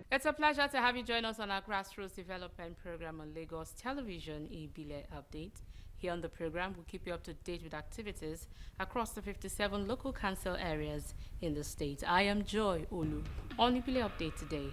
It's a pleasure to have you join us on our Grassroots Development Program on Lagos Television, Ibile Update. Here on the program, we'll keep you up to date with activities across the 57 local council areas in the state. I am Joy Olu on Ibile Update today.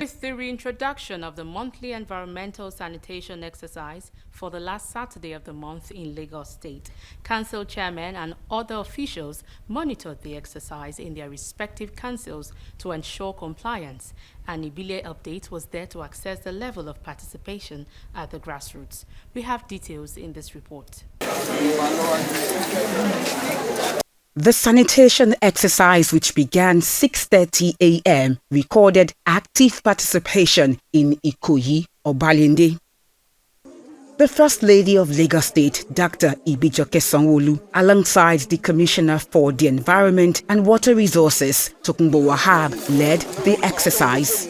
With the reintroduction of the monthly environmental sanitation exercise for the last Saturday of the month in Lagos State, council chairmen and other officials monitored the exercise in their respective councils to ensure compliance. An Ibile Update was there to assess the level of participation at the grassroots. We have details in this report. The sanitation exercise, which began 6:30 a.m., recorded active participation in Ikoyi, Obalende. The First Lady of Lagos State, Dr. Ibile, alongside the Commissioner for the Environment and Water Resources, Tokunbo Wahab, led the exercise.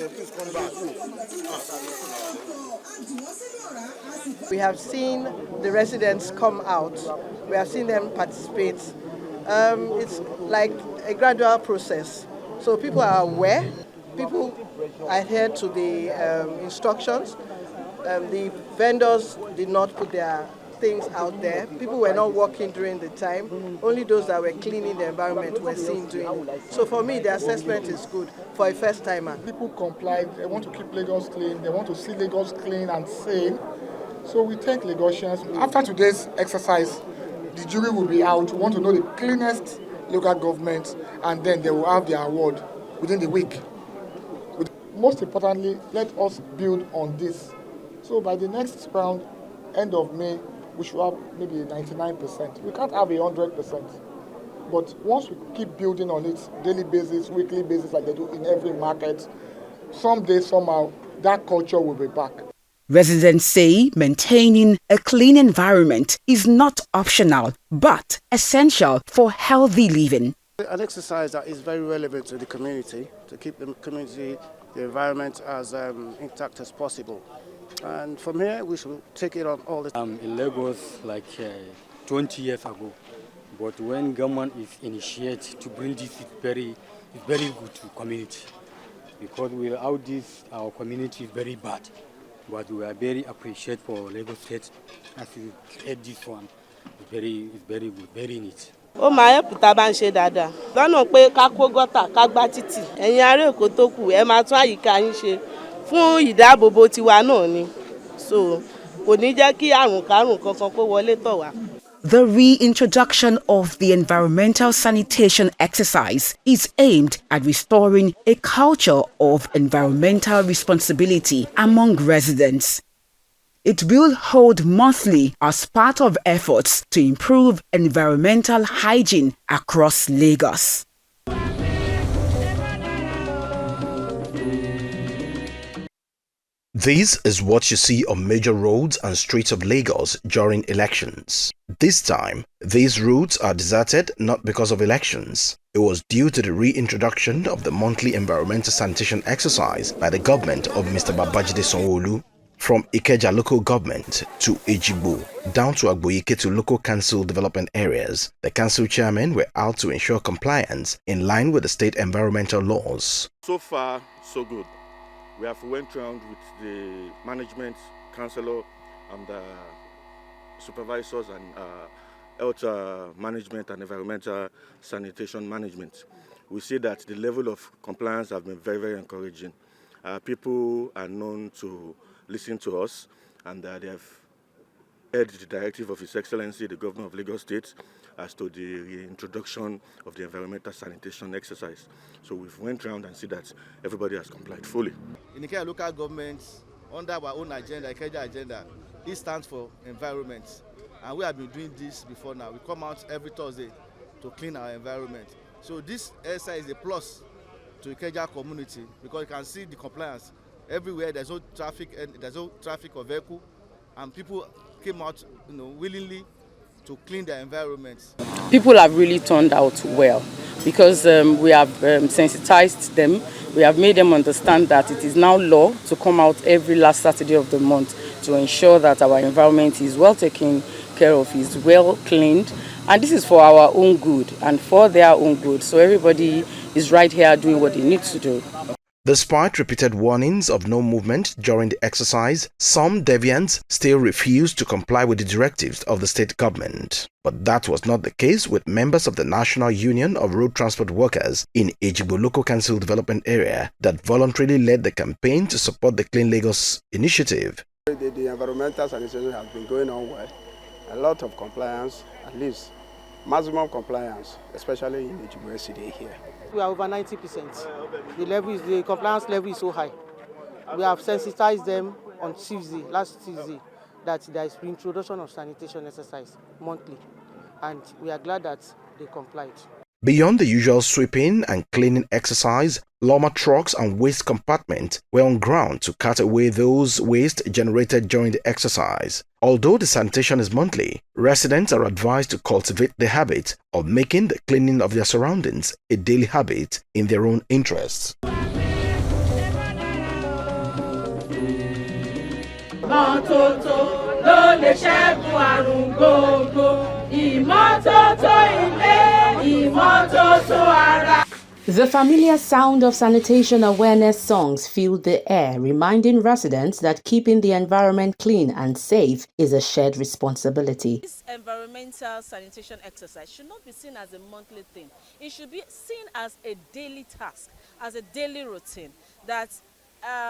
We have seen the residents come out. We have seen them participate. It's like a gradual process. So people are aware, people adhere to the instructions. The vendors did not put their things out there. People were not working during the time. Only those that were cleaning the environment were seen doing it. So for me, the assessment is good for a first timer. People complied. They want to keep Lagos clean. They want to see Lagos clean and safe. So we thank Lagosians. After today's exercise, the jury will be out. We want to know the cleanest local government, and then they will have their award within the week. Most importantly, let us build on this. So by the next round, end of May, we should have maybe 99%. We can't have 100%. But once we keep building on it, daily basis, weekly basis, like they do in every market, someday, somehow, that culture will be back. Residents say maintaining a clean environment is not optional, but essential for healthy living. An exercise that is very relevant to the community, to keep the community, the environment as intact as possible. And from here, we should take it on all the time. In Lagos like 20 years ago, but when government is initiated to bring this, it's very good to community. Because without this, our community is very bad. But we are very appreciative for Lagos State as we create this one. It's very good, very neat. Ó máa help tá bá ń ṣe dáadáa. Lọ́nà pé ká kó gọ́tà, ká gbá títì. Ẹ̀yin ará Èkó tó kù, ẹ máa tún àyíká yín ṣe fún ìdáàbòbò tiwa náà ni. So, kò ní jẹ́ kí àrùn-kárùn kankan kó wọlé tọ̀ wá. The reintroduction of the environmental sanitation exercise is aimed at restoring a culture of environmental responsibility among residents. It will hold monthly as part of efforts to improve environmental hygiene across Lagos. This is what you see on major roads and streets of Lagos during elections. This time, these routes are deserted not because of elections. It was due to the reintroduction of the monthly environmental sanitation exercise by the government of Mr. Babajide Sanwo-Olu. From Ikeja local government to Ejigbo, down to Agboyike to local council development areas, the council chairmen were out to ensure compliance in line with the state environmental laws. So far, so good. We have went around with the management, councillor, and supervisors and health management and environmental sanitation management. we see that the level of compliance has been very, very encouraging. People are known to listen to us, and they have heard the directive of His Excellency, the Governor of Lagos State, as to the reintroduction of the environmental sanitation exercise. So we've went around and see that everybody has complied fully. In the Ikeja local government, under our own agenda, Ikeja agenda, it stands for environment. And we have been doing this before now. We come out every Thursday to clean our environment. So this exercise is a plus to Ikeja community because you can see the compliance. Everywhere there's no traffic of vehicle, and people came out, willingly to clean their environments. People have really turned out well because we have sensitized them. We have made them understand that it is now law to come out every last Saturday of the month to ensure that our environment is well taken care of, is well cleaned. And this is for our own good and for their own good. So everybody is right here doing what they need to do. Despite repeated warnings of no movement during the exercise, some deviants still refused to comply with the directives of the state government. But that was not the case with members of the National Union of Road Transport Workers in Ibile Local Council Development Area that voluntarily led the campaign to support the Clean Lagos initiative. The environmental sanitation has been going on well. A lot of compliance, at least maximum compliance, especially in the Ibile city here. We are over 90%. The compliance level is so high. We have sensitized them on last Tuesday, that there is reintroduction of sanitation exercise monthly, and we are glad that they complied. Beyond the usual sweeping and cleaning exercise, Loma trucks and waste compartments were on ground to cut away those waste generated during the exercise. Although the sanitation is monthly, residents are advised to cultivate the habit of making the cleaning of their surroundings a daily habit in their own interests. The familiar sound of sanitation awareness songs filled the air, reminding residents that keeping the environment clean and safe is a shared responsibility. This environmental sanitation exercise should not be seen as a monthly thing. It should be seen as a daily task, as a daily routine that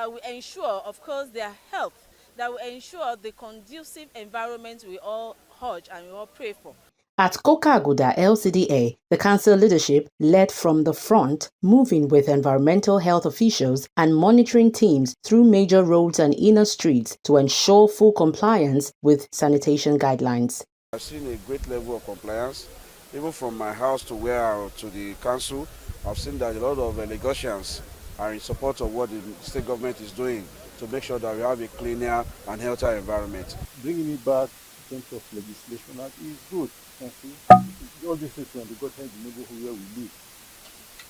will ensure, of course, their health, that will ensure the conducive environment we all urge and we all pray for. At Kokaguda LCDA, the council leadership led from the front, moving with environmental health officials and monitoring teams through major roads and inner streets to ensure full compliance with sanitation guidelines. I've seen a great level of compliance, even from my house to to the council. I've seen that a lot of Lagosians are in support of what the state government is doing to make sure that we have a cleaner and healthier environment. Bringing it back in terms of legislation is good. All this is when we got in the neighborhood where we live.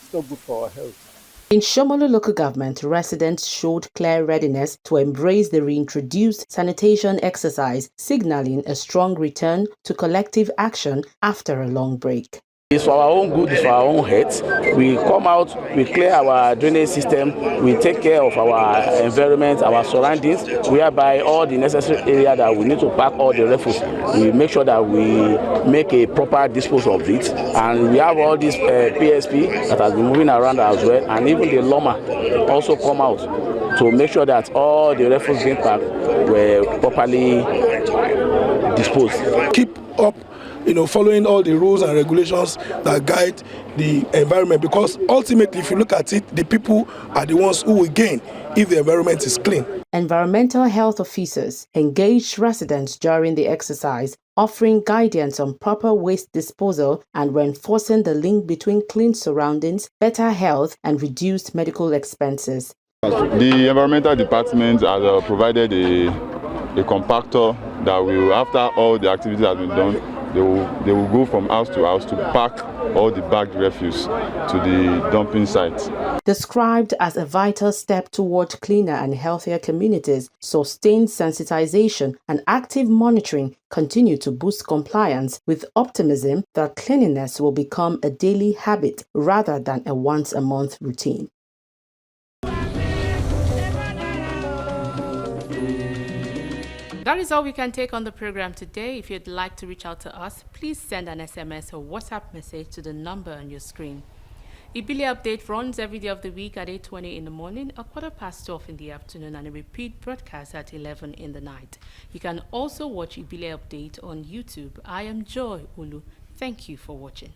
It's not good for our health. In Shomolu local government, residents showed clear readiness to embrace the reintroduced sanitation exercise, signaling a strong return to collective action after a long break. It's for our own good, it's for our own health. We come out, we clear our drainage system, we take care of our environment, our surroundings, whereby all the necessary area that we need to pack all the refuse, we make sure that we make a proper disposal of it. And we have all this PSP that has been moving around as well, and even the Loma also come out to make sure that all the refuse being packed were properly disposed. Keep up, following all the rules and regulations that guide the environment, because ultimately, if you look at it, the people are the ones who will gain if the environment is clean. Environmental health officers engaged residents during the exercise, offering guidance on proper waste disposal and reinforcing the link between clean surroundings, better health, and reduced medical expenses. The environmental department has provided a compactor that will, after all the activities have been done, they will go from house to house to pack all the bagged refuse to the dumping sites. Described as a vital step toward cleaner and healthier communities, sustained sensitization and active monitoring continue to boost compliance, with optimism that cleanliness will become a daily habit rather than a once-a-month routine. That is all we can take on the program today. If you'd like to reach out to us, please send an SMS or WhatsApp message to the number on your screen. Ibile Update runs every day of the week at 8:20 in the morning, a 12:15 in the afternoon, and a repeat broadcast at 11 in the night. You can also watch Ibile Update on YouTube. I am Joy Ulu. Thank you for watching.